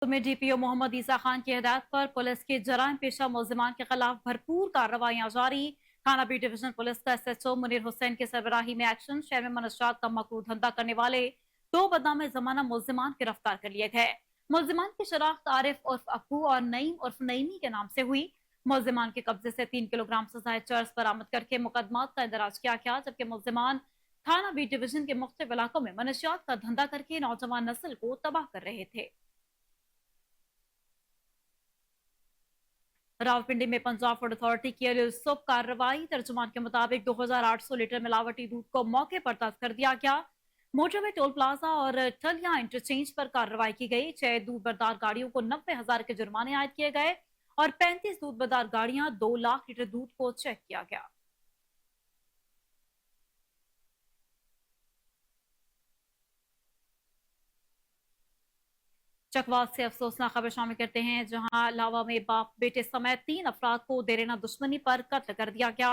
में डीपीओ मोहम्मद ईसा खान की हिदायत पर पुलिस के जराइम पेशा मुलजिमान के खिलाफ भरपूर कार्रवाइयां जारी। थाना बी डिवीजन पुलिस का एसएचओ मुनीर हुसैन की सरबराही में एक्शन। शहर में मनशियात का मकरूह धंधा करने वाले दो बदनाम जमाना मुलजिमान गिरफ्तार कर लिए गए। मुलजिमान की शनाख्त आरिफ उर्फ अप्पू और नईम उर्फ नईमी के नाम से हुई। मुलजिमान के कब्जे से 3 किलोग्राम से ज्यादा चर्स बरामद करके मुकदमात का इंदराज किया गया, जबकि मुलजिमान थाना बी डिवीजन के मुख्तलिफ इलाकों में मनशियात का धंधा करके नौजवान नस्ल को तबाह कर रहे थे। रावलपिंडी में पंजाब फूड अथॉरिटी की अल-सुब कार्रवाई। तर्जुमान के मुताबिक 2800 लीटर मिलावटी दूध को मौके पर जब्त कर दिया गया। मोटरवे टोल प्लाजा और टलिया इंटरचेंज पर कार्रवाई की गई। 6 दूध बरदार गाड़ियों को 90,000 के जुर्माने आयद किए गए और 35 दूध बरदार गाड़ियां 2 लाख लीटर दूध को चेक किया गया। चकवात से अफसोसनाक खबर शामिल करते हैं, जहां लावा में बाप बेटे समेत 3 अफराद को देरेना दुश्मनी पर कत्ल कर दिया गया।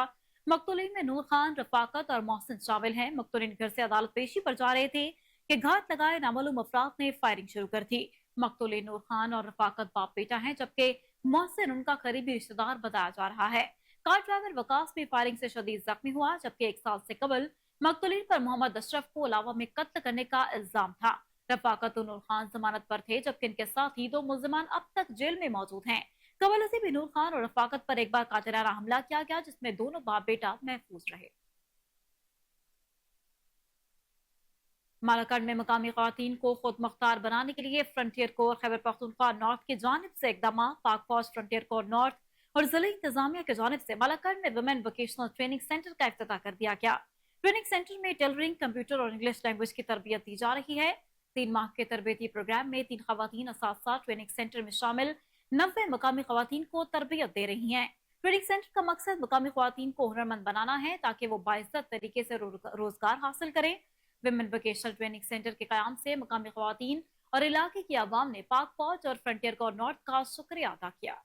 मकतूलीन में नूर खान, रफाकत और मोहसिन शामिल हैं। मकतूलीन घर से अदालत पेशी पर जा रहे थे कि घात लगाए नामालूम अफराद ने फायरिंग शुरू कर दी। मकतूलीन नूर खान और रफाकत बाप बेटा हैं, जबकि मोहसिन उनका करीबी रिश्तेदार बताया जा रहा है। कार ड्राइवर वकास भी फायरिंग से शदीद जख्मी हुआ, जबकि 1 साल से कबल मकतूलीन पर मोहम्मद अशरफ को लावा में कत्ल करने का इल्जाम था। रफाकत और नूर खान जमानत पर थे, जबकि इनके साथ ही 2 मुलजिमान अब तक जेल में मौजूद हैं। कबल से भी नूर खान और रफाकत पर एक बार कातिलाना हमला किया गया, जिसमें दोनों बाप बेटा महफूज रहे। मालाकंड में मकामी खवातीन को खुद मुख्तार बनाने के लिए frontier core Khyber Pakhtunkhwa north की जानिब से इकदाम। पाक फौज, फ्रंटियर कोर नॉर्थ और जिला इंतजामिया की जानिब से मालाकंड में वुमेन वोकेशनल ट्रेनिंग सेंटर का इफ्तिताह कर दिया गया। ट्रेनिंग सेंटर में टेलरिंग, कंप्यूटर और इंग्लिश लैंग्वेज की तरबियत दी जा रही है। 3 माह के तरबियती प्रोग्राम में 3 खवातीन असातिज़ा ट्रेनिंग सेंटर में शामिल 90 मकामी खवातीन को तरबियत दे रही हैं। ट्रेनिंग सेंटर का मकसद मकामी खवातीन को हुनरमंद बनाना है, ताकि वो बाइज्जत तरीके से रोजगार हासिल करें। विमेन वोकेशनल ट्रेनिंग सेंटर के कयाम से मकामी खवातीन और इलाके की आवाम ने पाक फौज और फ्रंटियर कोर नॉर्थ का शुक्रिया अदा किया।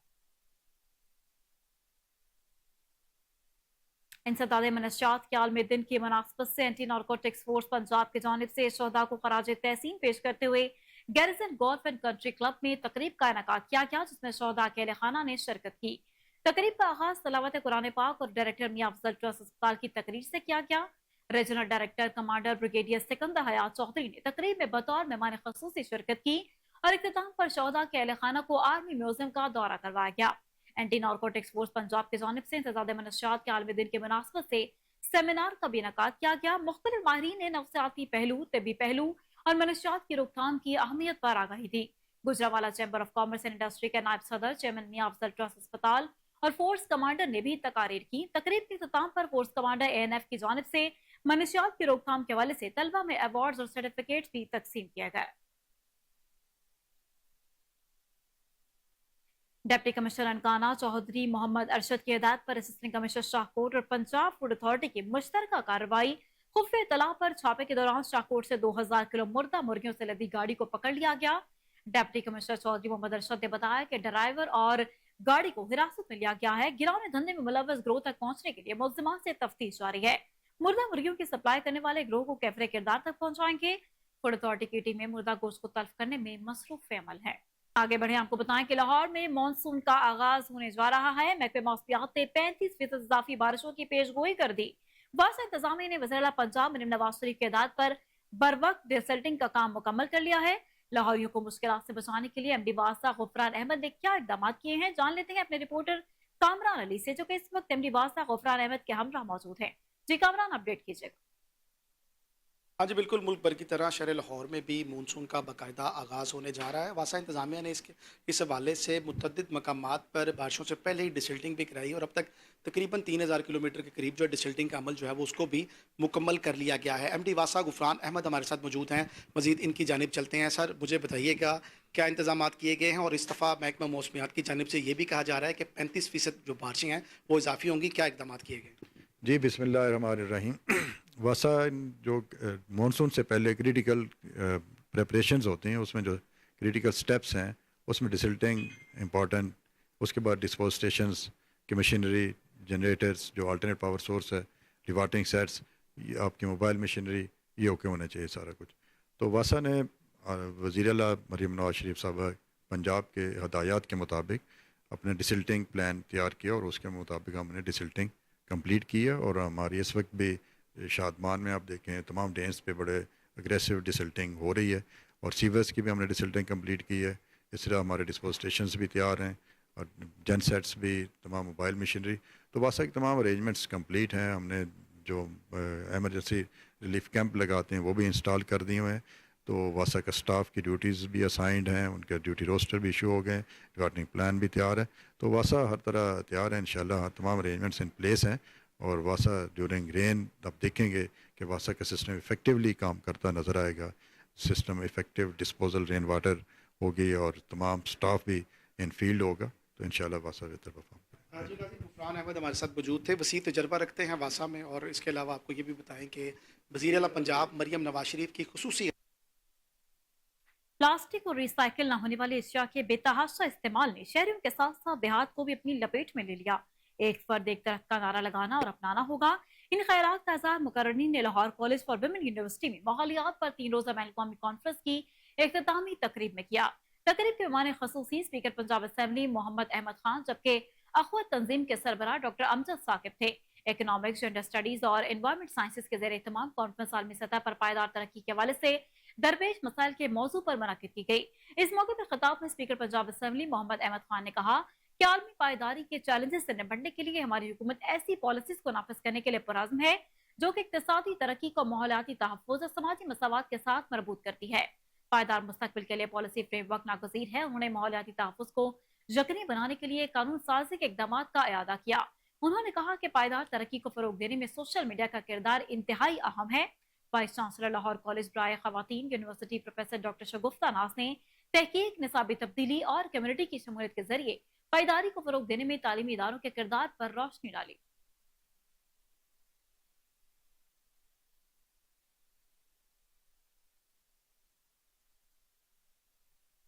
इंसदाद मनशियात के आलमी दिन की मुनासबत से एंटी नारकोटिक्स फोर्स पंजाब की जानिब से शहदा को खराज तहसीन पेश करते हुए garrison golf and country club में तकरीब का इनेकाद किया गया, जिसमें शहदा के अहले खाना ने शिरकत की। तकरीब का आगाज तलावत कुरान पाक और डायरेक्टर मियां अफजल ट्रस्ट अस्पताल की तकरीर से किया गया। Regional director commander brigadier Sikandar Hayat Chaudhry ने तकरीब में बतौर मेहमान खसूसी शिरकत की और इख्तिताम पर शहदा के अहले खाना को आर्मी म्यूजियम का दौरा करवाया गया। एंटी नारकोटिक्स फोर्स पंजाब की जानिब से इंतजाद मनशियात के आलमी दिन के मुनासबत से सेमिनार का भी इनेकाद किया गया। मुख्तलिफ माहिरीन ने नफ्सियाती पहलू, तिब्बी पहलू और मनशियात की रोकथाम की अहमियत पर आगाही दी। Gujranwala chamber of commerce and industry के नायब सदर चेयरमैन मियां अफजल ट्रस्ट अस्पताल और फोर्स कमांडर ने भी तकारीर की। तकरीब के इख्तिताम पर फोर्स कमांडर एएनएफ की जानिब से मनशियात की रोकथाम के हवाले से तलबा में अवार्ड और सर्टिफिकेट भी तकसीम किया गया। डिप्टी कमिश्नर अनकाना चौधरी मोहम्मद अरशद की हिदायत पर असिस्टेंट कमिश्नर शाहकोट और पंजाब फूड अथॉरिटी की मुश्तरका कार्रवाई। खुफिया इत्तला पर छापे के दौरान शाहकोट से 2000 किलो मुर्दा मुर्गियों से लदी गाड़ी को पकड़ लिया गया। डिप्टी कमिश्नर चौधरी मोहम्मद अरशद ने बताया कि ड्राइवर और गाड़ी को हिरासत में लिया गया है। गिरौने धंधे में मुलव्वस गिरोह तक पहुंचने के लिए मुलजिमान से तफ्तीश जारी है। मुर्दा मुर्गियों की सप्लाई करने वाले गिरोह को कैफरे किरदार तक पहुंचाएंगे। फूड अथॉरिटी की टीमें मुर्दा गोश्त को तल्फ करने में मसरूफ अमल है। आगे बढ़े, आपको बताएं कि लाहौर में मानसून का आगाज होने जा रहा है। महकमे मौसमियात ने 35% इजाफी बारिशों की पेशगोई कर दी। वासा इंतजामिया ने वज़ीर आला पंजाब मरीम नवाज शरीफ की हिदायत पर बरवक्त डिसल्टिंग का काम मुकम्मल कर लिया है। लाहौरियों को मुश्किलात से बचाने के लिए एमडी वासा गुफरान अहमद ने क्या इकदाम किए हैं, जान लेते हैं अपने रिपोर्टर कामरान अली से, जो कि इस वक्त एमडी वासा गुफरान अहमद के हमरा मौजूद है। जी कामरान, अपडेट कीजिएगा। हाँ जी बिल्कुल, मुल्क भर की तरह शहर लाहौर में भी मानसून का बाकायदा आगाज़ होने जा रहा है। वासा इंतजामिया ने इस हवाले से मुतअद्दिद मकामात पर बारिशों से पहले ही डिसल्टिंग भी कराई और अब तक तकरीबन 3000 किलोमीटर के करीब जो डिसल्टिंग का अमल जो है वो उसको भी मुकम्मल कर लिया गया है। एमडी वासा गुफरान अहमद हमारे साथ मौजूद हैं। मज़ीद इनकी जानिब चलते हैं। सर, मुझे बताइएगा क्या इंतजाम किए गए हैं, और इस दफ़ा महकमा मौसमियात की जानिब से ये भी कहा जा रहा है कि 35% जो बारिशें हैं वो इजाफी होंगी, क्या इकदाम किए गए? जी, बिस्मिल्लाहिर्रहमानिर्रहीम। वसा जो मानसून से पहले क्रिटिकल प्रेपरेशंस होते हैं, उसमें जो क्रिटिकल स्टेप्स हैं उसमें डिसल्टिंग इम्पॉर्टेंट, उसके बाद डिस्पोज स्टेशंस की मशीनरी, जनरेटर्स, जो अल्टरनेट पावर सोर्स है, डिवाटरिंग सेट्स, ये आपकी मोबाइल मशीनरी, ये ओके होना चाहिए सारा कुछ। तो वासा ने वज़ीर आला मरीम नवाज शरीफ साहब पंजाब के हदायत के मुताबिक अपने डिसल्टिंग प्लान तैयार किया और उसके मुताबिक हमने डिसल्टिंग कंप्लीट की है। और हमारी इस वक्त भी शादमान में आप देखें तमाम डेंस पे बड़े अग्रेसिव डिसल्टिंग हो रही है, और सीवर्स की भी हमने डिसल्टिंग कंप्लीट की है। इस तरह हमारे डिस्पोज स्टेशंस भी तैयार हैं और जन सेट्स भी, तमाम मोबाइल मशीनरी, तो वासा के तमाम अरेंजमेंट्स कंप्लीट हैं। हमने जो एमरजेंसी रिलीफ कैंप लगाते हैं वो भी इंस्टॉल कर दिए हुए हैं। तो वासा का स्टाफ की ड्यूटीज़ भी असाइंड हैं, उनके ड्यूटी रोस्टर भी इशू हो गए, गार्डनिंग प्लान भी तैयार है। तो वासा हर तरह तैयार है इंशाल्लाह, तमाम अरेंजमेंट्स इन प्लेस हैं। और वासा ड्यूरिंग रेन आप देखेंगे कि वासा का सिस्टम इफ़ेक्टिवली काम करता नज़र आएगा। System effective disposal rain water होगी और तमाम स्टाफ भी इन फील्ड होगा, तो इंशाल्लाह वासा बेहतर परफॉर्म करेगा। हाजी गाजी गुफरान अहमद हमारे साथ मौजूद थे। वसी तजर्बा रखते हैं वासा में, और इसके अलावा आपको ये भी बताएं कि वज़ीर आला पंजाब मरियम नवाज शरीफ की खुसूसी प्लास्टिक और रिसाइकिल न होने वाली अशिया के बेतहाशा इस्तेमाल ने शहरियों के साथ साथ देहात को भी अपनी लपेट में ले लिया। एक फर्द एक दरख्त का नारा लगाना और अपनाना होगा। इन खैरात का इज़हार मुकर्ररीन ने Lahore college for women university में माहौलियात पर 3 रोज़ा बैन अवी कॉन्फ्रेंस की इख्तितामी तकरीब में किया। तकरीब के मेहमान खसूसी स्पीकर पंजाब असेंबली मोहम्मद अहमद खान, जबकि अखवत तंजीम के सरबराह डॉक्टर अमजद साकिब थे। इकोनॉमिक्स, जेंडर स्टडीज और एनवायरमेंट साइंसेज के ज़ेर एहतमाम कॉन्फ्रेंस आलमी सतह पर पायदार तरक्की के हवाले से दरपेश मसाइल के मौजू पर मुनक़िद की गई। इस मौके पर खिताब में स्पीकर पंजाब असेंबली मोहम्मद अहमद खान ने कहा कि आलमी पायदारी के चैलेंजेस से निपटने के लिए हमारी हुकूमत ऐसी पॉलिसीज को नाफिज करने के लिए पुरअज़्म है जो कि इक़्तिसादी तरक्की को माहौलियाती तहफ़्फ़ुज़ और समाजी मसावात के साथ मरबूत करती है। पायदार मुस्तक़बिल के लिए पॉलिसी फ्रेमवर्क नागज़ीर है। उन्होंने माहौलियाती तहफ़्फ़ुज़ को यकीनी बनाने के लिए कानून साजी के इक़दामात का इआदा किया। उन्होंने कहा कि पायदार तरक्की को फ़रोग़ देने में सोशल मीडिया का किरदार इंतहाई अहम है। वाइस चांसलर लाहौर कॉलेज बराए ख़वातीन यूनिवर्सिटी प्रोफेसर डॉक्टर शगुफ्ता नाज ने तहकीक, निसाबी तब्दीली और कम्युनिटी की शमूलियत के जरिए पायदारी को फ़रोग़ देने में तालीमी इदारों के किरदार पर रोशनी डाली।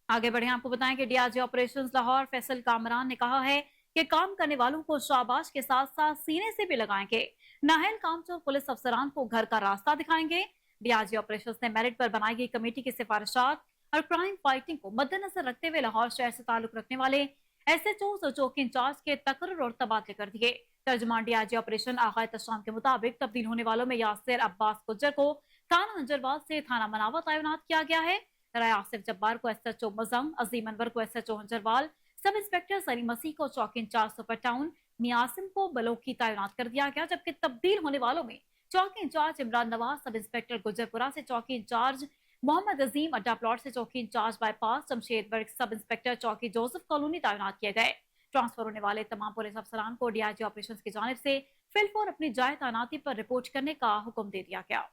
आगे बढ़े, आपको बताएं कि डीआरजी ऑपरेशंस लाहौर फैसल कामरान ने कहा है कि काम करने वालों को शाबाश के साथ साथ सीने से भी लगाएंगे। नाहल कामचोर पुलिस अफसरान को घर का रास्ता दिखाएंगे। डीआरजी ऑपरेशंस ने मेरिट पर बनाई गई कमेटी की सिफारिशात और क्राइम फाइटिंग को मद्देनजर रखते हुए लाहौर शहर से ताल्लुक रखने वाले एसएचओ और चौकी इंचार्ज के तकर्रुर और तबादले कर दिए। तर्जुमान डीआरजी ऑपरेशन आगाए तशाम के मुताबिक तब्दील होने वालों में यासिर अब्बास गुज्जर को थाना हंजरवाल से थाना मनावा तैनात किया गया है। राय आसिफ जब्बार को एसएचओ मजंग, अजीम अनवर को SHO Hanjarwal, sub inspector Salim मसीह को चौकी इंचार्ज सुपर टाउन, मियासिम को बलोकी तैनात कर दिया गया। जबकि तब्दील होने वालों में चौकी in charge Imran Nawaz, sub inspector Gujarpura से चौकी इंचार्ज मोहम्मद अजीम, अड्डा प्लॉट से चौकी इंचार्ज बाईपास जमशेद वर्ग, सब इंस्पेक्टर चौकी जोसेफ कॉलोनी तैनात किए गए। ट्रांसफर होने वाले तमाम पुलिस अफसरान को डीआईजी ऑपरेशंस की जानिब से फिलफोर अपनी जाए तैनाती पर रिपोर्ट करने का हुक्म दे दिया गया।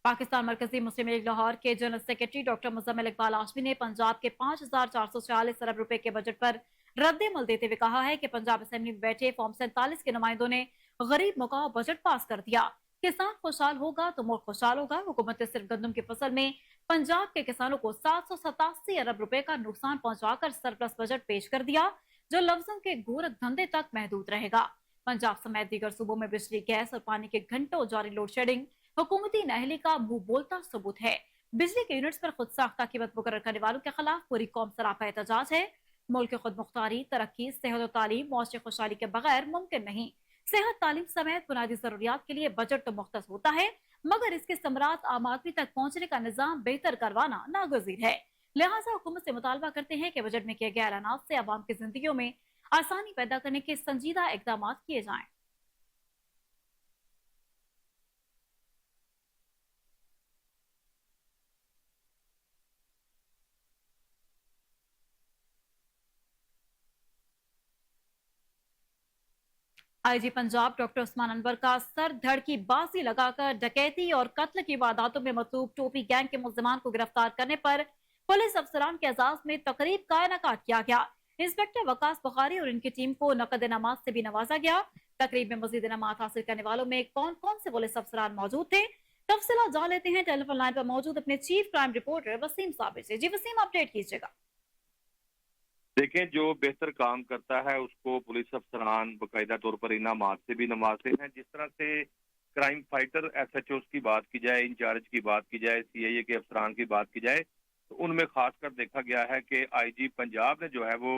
पाकिस्तान मरकजी मुस्लिम लीग लाहौर के general secretary doctor Muzammil Iqbal Azmi ने पंजाब के 5,446 अरब रुपए के बजट पर रद्द-ए-अमल देते हुए कहा है कि पंजाब असेंबली में बैठे फॉर्म 47 के नुमाइंदों ने गरीब मुकाओ बजट पास कर दिया। किसान खुशहाल होगा तो मुल्क खुशहाल होगा। हुकूमत ने सिर्फ गंदम की फसल में पंजाब के किसानों को 787 अरब रुपए का नुकसान पहुंचाकर सरप्लस बजट पेश कर दिया, जो लफ्जों के गोरख धंधे तक महदूद रहेगा। पंजाब समेत दीगर सूबों में बिजली, गैस और पानी के घंटों जारी लोड शेडिंग हुकूमती नाअहली का मुंह बोलता सबूत है। बिजली के यूनिट्स पर खुद साख्ता कीमत मुकर्रर करने वालों के खिलाफ पूरी कौम सरापा एहतजाज है। मुल्क की खुद मुख्तारी, तरक्की, सेहत और तालीम मुआशरी खुशहाली के बगैर मुमकिन नहीं। सेहत, तालीम समेत बुनियादी जरूरियात के लिए बजट तो मुख्तस होता है, मगर इसके समरात आम आदमी तक पहुंचने का निजाम बेहतर करवाना नागजीर है। लिहाजा हुकूमत से मुतालबा करते हैं कि बजट में किए गए ऐलानात से अवाम की जिंदगियों में आसानी पैदा करने के संजीदा इकदाम किए जाएं। आईजी पंजाब डॉक्टर उस्मान अनवर का सर धड़ की बाजी लगाकर डकैती और कत्ल की वारदातों में मतलूब टोपी गैंग के मुल्जिमान को गिरफ्तार करने पर पुलिस अफसरान के एजाज में तकरीब का इनेकाद किया गया। इंस्पेक्टर वकास बुखारी और इनकी टीम को नकद इनामात से भी नवाजा गया। तकरीब में मजीद इनामात हासिल करने वालों में कौन कौन से पुलिस अफसरान मौजूद थे, तफसीलात जान लेते हैं टेलीफोन लाइन पर मौजूद अपने chief crime reporter Waseem Sabir से। जी वसीम, अपडेट कीजिएगा। देखें, जो बेहतर काम करता है उसको पुलिस अफसरान बाकायदा तौर पर इनामात से भी नवाजते हैं। जिस तरह से crime fighter S H Os کی بات کی جائے، انچارج کی بات کی جائے، سی آئی اے کے افسران کی بات کی جائے، تو ان میں خاص کر دیکھا گیا ہے کہ آئی جی پنجاب نے جو ہے وہ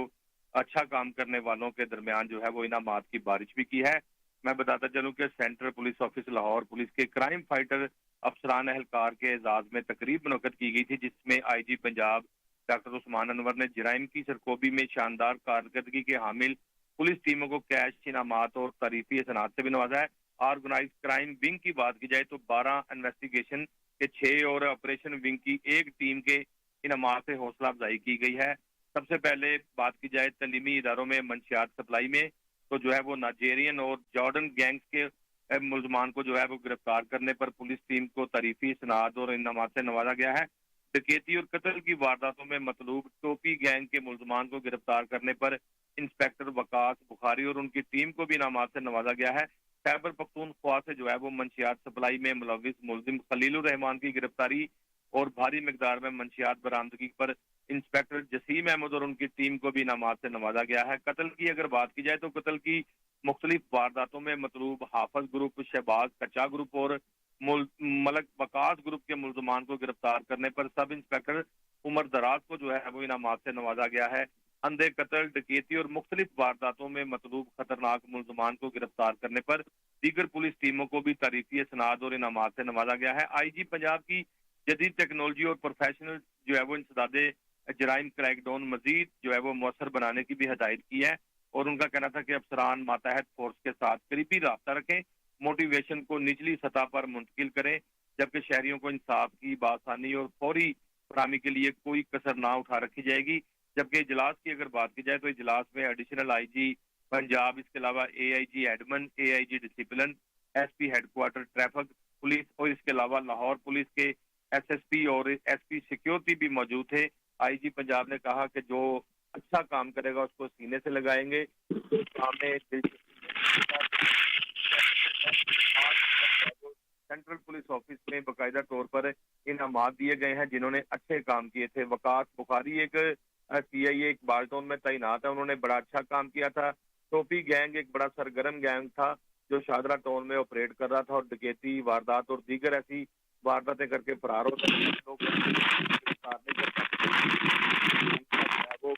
اچھا کام کرنے والوں کے درمیان جو ہے وہ انعامات کی بارش بھی کی ہے۔ میں بتاتا چلوں کہ central police office Lahore police کے کرائم فائٹر افسران اہلکار کے اعزاز میں تقریب منعقد کی گئی تھی، جس میں آئی جی پنجاب ڈاکٹر عثمان انور نے جرائم کی سرخوبی میں شاندار کارکردگی کے حامل پولیس ٹیموں کو کیش انعامات اور تعریفی احسانات سے بھی نوازا ہے۔ آرگنائز کرائم ونگ کی بات کی جائے تو 12 انویسٹیگیشن کے 6 اور آپریشن ونگ کی ایک ٹیم کے انعامات سے حوصلہ افزائی کی گئی ہے۔ سب سے پہلے بات کی جائے تعلیمی اداروں میں منشیات سپلائی میں، تو جو ہے وہ نائجیرین اور جارڈن گینگز کے ملزمان کو جو ہے وہ گرفتار کرنے پر پولیس ٹیم کو تعریفی اسناد اور انعامات سے نوازا گیا ہے۔ ڈکیتی اور قتل کی وارداتوں میں مطلوب ٹوپی گینگ کے ملزمان کو گرفتار کرنے پر انسپیکٹر وقاص بخاری اور ان کی ٹیم کو بھی انعامات سے نوازا گیا ہے۔ خیبر پختونخوا سے جو ہے وہ منشیات سپلائی میں ملوث ملزم خلیل الرحمان کی گرفتاری اور بھاری مقدار میں منشیات برآمدگی پر انسپیکٹر جسیم احمد اور ان کی ٹیم کو بھی انعامات سے نوازا گیا ہے۔ قتل کی اگر بات کی جائے تو قتل کی مختلف وارداتوں میں مطلوب حافظ گروپ، شہباز کچا گروپ اور ملک وقاص گروپ کے ملزمان کو گرفتار کرنے پر سب انسپیکٹر عمر دراز کو جو ہے وہ انعامات سے نوازا گیا ہے۔ اندھے قتل، ڈکیتی اور مختلف وارداتوں میں مطلوب خطرناک ملزمان کو گرفتار کرنے پر دیگر پولیس ٹیموں کو بھی تعریفی اسناد اور انعامات سے نوازا گیا ہے۔ آئی جی پنجاب کی جدید ٹیکنالوجی اور پروفیشنل جو ہے وہ انسداد جرائم کریک ڈاؤن مزید جو ہے وہ مؤثر بنانے کی بھی ہدایت کی ہے، اور ان کا کہنا تھا کہ افسران ماتحت فورس کے ساتھ قریبی رابطہ رکھیں، موٹیویشن کو نچلی سطح پر منتقل کریں، جبکہ شہریوں کو انصاف کی بآسانی اور فوری فراہمی کے لیے کوئی کسر نہ اٹھا رکھی جائے گی۔ جبکہ اجلاس کی اگر بات کی جائے تو اجلاس میں ایڈیشنل آئی جی پنجاب، اس کے علاوہ A I G admin, A I G discipline, S P headquarter traffic police اور اس کے علاوہ لاہور پولیس کے ایس ایس پی اور ایس پی سیکیورٹی بھی موجود تھے۔ آئی جی پنجاب نے کہا کہ جو اچھا کام کرے گا اس کو سینے سے لگائیں گے۔ سینٹرل پولیس آفس میں باقاعدہ طور پر انعامات دیے گئے ہیں جنہوں نے اچھے کام کیے تھے۔ وقاص بخاری ایک سی آئی اے اقبال ٹاؤن میں تعینات ہے، انہوں نے بڑا اچھا کام کیا تھا۔ ٹوپی گینگ ایک بڑا سرگرم گینگ تھا جو شادرہ ٹاؤن میں آپریٹ کر رہا تھا اور ڈکیتی واردات اور دیگر ایسی وارداتیں کر کے فرار ہوتا تھا۔ وہ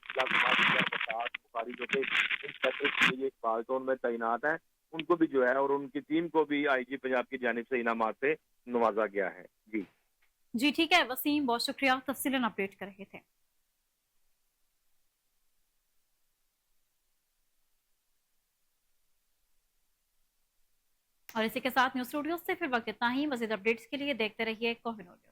بخاری جو کہ اقبال ٹاؤن میں تعینات ہیں، ان کو بھی جو ہے اور ان کی ٹیم کو بھی آئی جی پنجاب کی جانب سے انعامات سے نوازا گیا ہے۔ جی ٹھیک ہے وسیم، بہت شکریہ، تفصیلاً اپڈیٹ کر رہے تھے۔ اور اسی کے ساتھ نیوز اسٹوڈیو سے پھر وقت اتنا ہی۔ مزید اپڈیٹس کے لیے دیکھتے رہیے کوہنور نیوز۔